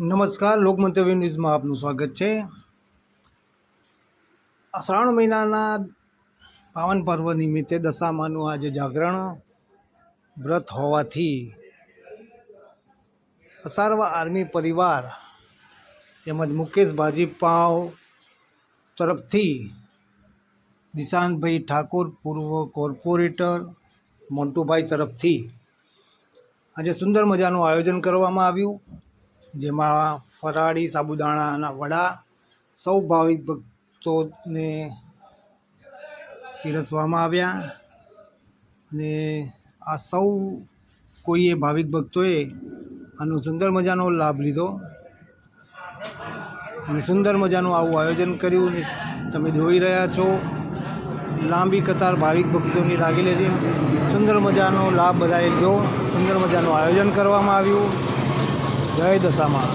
નમસ્કાર, લોકમંતવ્ય ન્યૂઝમાં આપનું સ્વાગત છે. શ્રાવણ મહિનાના પાવન પર્વ નિમિત્તે દશામાનું આજે જાગરણ વ્રત હોવાથી અસારવા આર્મી પરિવાર તેમજ મુકેશ ભાજીપાવ તરફથી દિશાંતભાઈ ઠાકોર પૂર્વ કોર્પોરેટર મોન્ટુભાઈ તરફથી આજે સુંદર મજાનું આયોજન કરવામાં આવ્યું, જેમાં ફરાળી સાબુદાણાના વડા સૌ ભાવિક ભક્તોને પીરસવામાં આવ્યા અને આ સૌ કોઈએ ભાવિક ભક્તોએ આનો સુંદર મજાનો લાભ લીધો અને સુંદર મજાનું આવું આયોજન કર્યું. તમે જોઈ રહ્યા છો, લાંબી કતાર ભાવિક ભક્તોની લાગેલી છે. સુંદર મજાનો લાભ બધાએ લીધો. સુંદર મજાનું આયોજન કરવામાં આવ્યું. જય દશામાં.